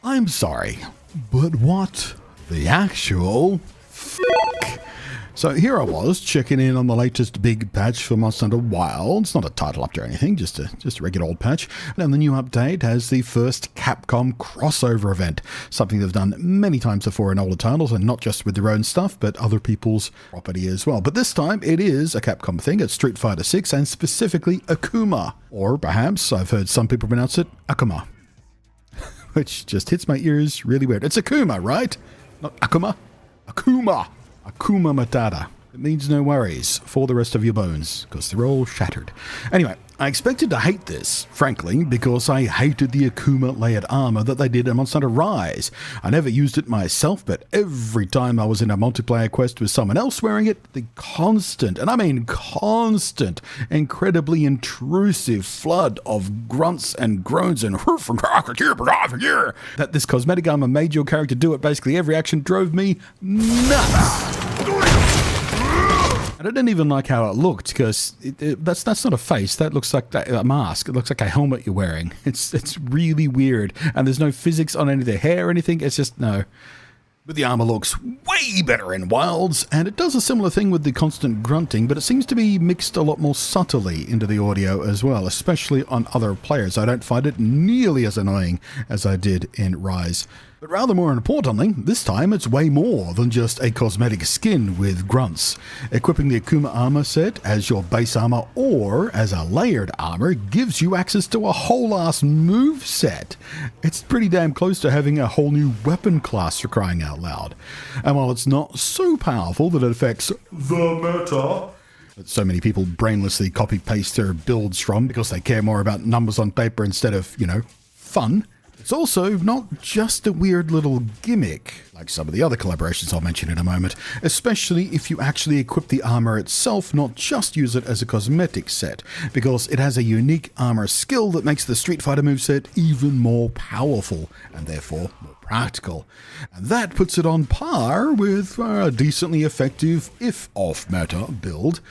I'm sorry, but what the actual f***? So here I was, checking in on the latest big patch for Monster Hunter Wilds. It's not a title update or anything, just a regular old patch. And the new update has the first Capcom crossover event, something they've done many times before in older titles, and not just with their own stuff, but other people's property as well. But this time, it is a Capcom thing. It's Street Fighter 6, and specifically Akuma. Or perhaps, I've heard some people pronounce it Akuma, which just hits my ears really weird. It's Akuma, right? Not Akuma. Akuma. Akuma Matata. It means no worries for the rest of your bones, because they're all shattered. Anyway, I expected to hate this, frankly, because I hated the Akuma layered armor that they did in Monster Hunter Rise. I never used it myself, but every time I was in a multiplayer quest with someone else wearing it, the constant, and I mean constant, incredibly intrusive flood of grunts and groans and that this cosmetic armor made your character do at basically every action drove me nuts. And I didn't even like how it looked, because that's not a face. That looks like a mask. It looks like a helmet you're wearing. It's really weird. And there's no physics on any of the hair or anything. It's just, no. But the armor looks way better in Wilds, and it does a similar thing with the constant grunting, but it seems to be mixed a lot more subtly into the audio as well, especially on other players. I don't find it nearly as annoying as I did in Rise. But rather more importantly, this time it's way more than just a cosmetic skin with grunts. Equipping the Akuma armor set as your base armor or as a layered armor gives you access to a whole ass move set. It's pretty damn close to having a whole new weapon class, for crying out loud. And while it's not so powerful that it affects the meta, that so many people brainlessly copy-paste their builds from because they care more about numbers on paper instead of, fun, it's also not just a weird little gimmick, like some of the other collaborations I'll mention in a moment, especially if you actually equip the armor itself, not just use it as a cosmetic set, because it has a unique armor skill that makes the Street Fighter moveset even more powerful, and therefore more practical. And that puts it on par with a decently effective, if off-meta, build.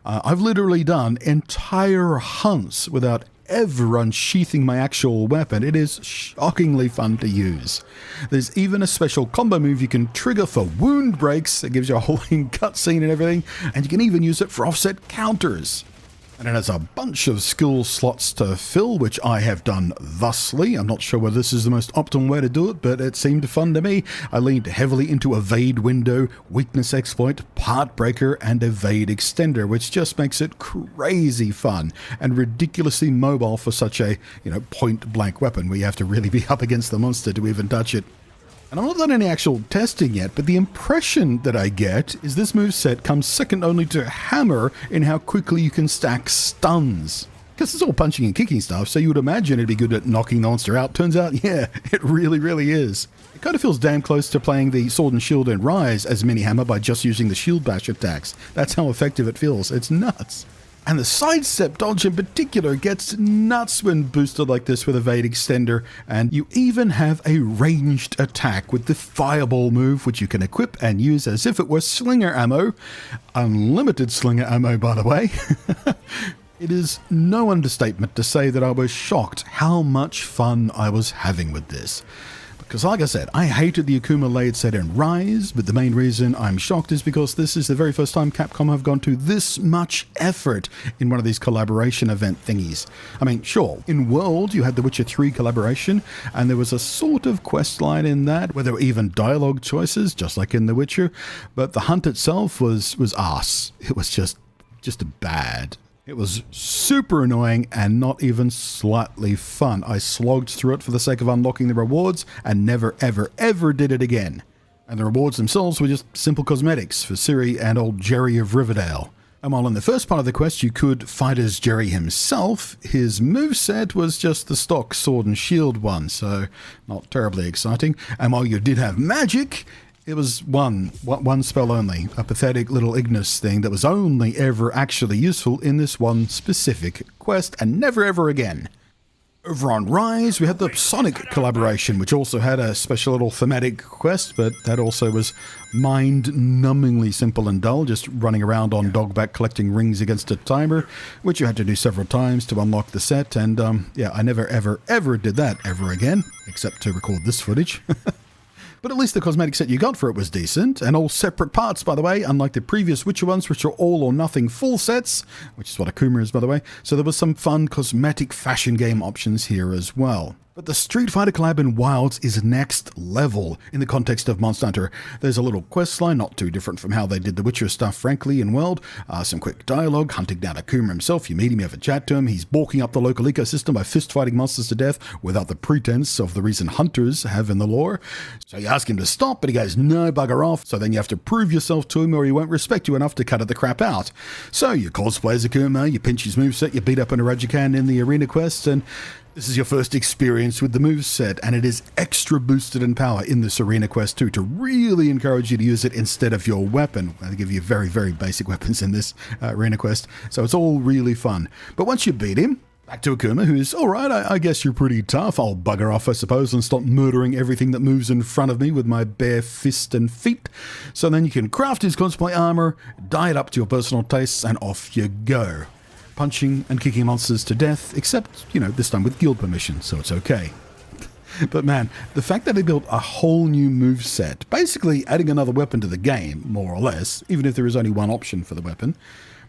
I've literally done entire hunts without ever unsheathing my actual weapon. It is shockingly fun to use. There's even a special combo move you can trigger for wound breaks that gives you a whole cutscene and everything, and you can even use it for offset counters. And it has a bunch of skill slots to fill, which I have done thusly. I'm not sure whether this is the most optimal way to do it, but it seemed fun to me. I leaned heavily into Evade Window, Weakness Exploit, Part Breaker, and Evade Extender, which just makes it crazy fun and ridiculously mobile for such a, point-blank weapon where you have to really be up against the monster to even touch it. And I've not done any actual testing yet, but the impression that I get is this moveset comes second only to Hammer in how quickly you can stack stuns. Because it's all punching and kicking stuff, so you would imagine it'd be good at knocking the monster out. Turns out, yeah, it really, really is. It kind of feels damn close to playing the Sword and Shield in Rise as Mini Hammer by just using the shield bash attacks. That's how effective it feels. It's nuts. And the sidestep dodge in particular gets nuts when boosted like this with Evade Extender, and you even have a ranged attack with the Fireball move, which you can equip and use as if it were slinger ammo. Unlimited slinger ammo, by the way. It is no understatement to say that I was shocked how much fun I was having with this. Because like I said, I hated the Akuma layered set in Rise, but the main reason I'm shocked is because this is the very first time Capcom have gone to this much effort in one of these collaboration event thingies. I mean, sure, in World you had the Witcher 3 collaboration, and there was a sort of quest line in that, where there were even dialogue choices, just like in The Witcher, but the hunt itself was arse. It was just bad. It was super annoying and not even slightly fun. I slogged through it for the sake of unlocking the rewards and never, ever, ever did it again. And the rewards themselves were just simple cosmetics for Ciri and old Jerry of Riverdale. And while in the first part of the quest you could fight as Jerry himself, his moveset was just the stock Sword and Shield one, so not terribly exciting. And while you did have magic, it was one spell only, a pathetic little Ignis thing that was only ever actually useful in this one specific quest, and never ever again. Over on Rise, we had the Sonic collaboration, which also had a special little thematic quest, but that also was mind-numbingly simple and dull, just running around on Dogback collecting rings against a timer, which you had to do several times to unlock the set, and yeah, I never, ever, ever did that ever again, except to record this footage. But at least the cosmetic set you got for it was decent, and all separate parts, by the way, unlike the previous Witcher ones, which are all or nothing full sets, which is what Akuma is, by the way. So there was some fun cosmetic fashion game options here as well. But the Street Fighter collab in Wilds is next level in the context of Monster Hunter. There's a little quest line, not too different from how they did the Witcher stuff, frankly, in World. Some quick dialogue, hunting down Akuma himself. You meet him, you have a chat to him. He's balking up the local ecosystem by fist-fighting monsters to death without the pretense of the reason hunters have in the lore. So you ask him to stop, but he goes, no, bugger off. So then you have to prove yourself to him or he won't respect you enough to cut the crap out. So you cosplay as Akuma, you pinch his moveset, you beat up an Arajikan in the arena quest, and this is your first experience with the moveset, and it is extra boosted in power in this Arena Quest 2 to really encourage you to use it instead of your weapon. They give you very, very basic weapons in this Arena Quest, so it's all really fun. But once you beat him, back to Akuma, who's, alright, I guess you're pretty tough. I'll bugger off, I suppose, and stop murdering everything that moves in front of me with my bare fist and feet. So then you can craft his cosplay armor, dye it up to your personal tastes, and off you go. Punching and kicking monsters to death, except, you know, this time with guild permission, so it's okay. But man, the fact that they built a whole new moveset, basically adding another weapon to the game, more or less, even if there is only one option for the weapon.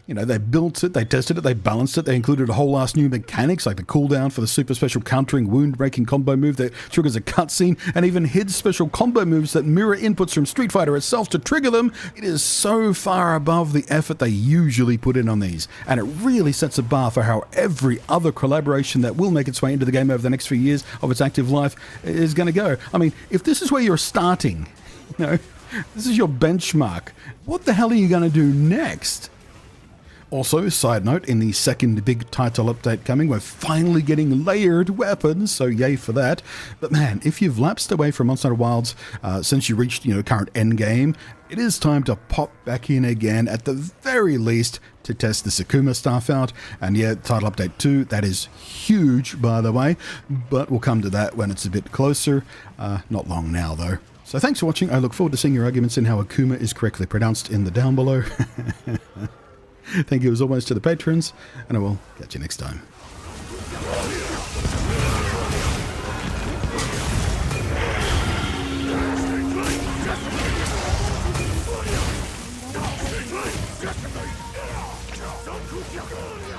You know, they built it, they tested it, they balanced it, they included a whole ass new mechanics like the cooldown for the super special countering wound-breaking combo move that triggers a cutscene, and even hid special combo moves that mirror inputs from Street Fighter itself to trigger them. It is so far above the effort they usually put in on these, and it really sets a bar for how every other collaboration that will make its way into the game over the next few years of its active life is going to go. I mean, if this is where you're starting, you know, this is your benchmark, what the hell are you going to do next? Also, side note, in the second big title update coming, we're finally getting layered weapons, so yay for that. But man, if you've lapsed away from Monster Hunter Wilds since you reached, current endgame, it is time to pop back in again, at the very least, to test the Akuma stuff out. And yeah, title update 2, that is huge, by the way, but we'll come to that when it's a bit closer. Not long now, though. So thanks for watching. I look forward to seeing your arguments in how Akuma is correctly pronounced in the down below. Thank you as always to the patrons, and I will catch you next time. Don't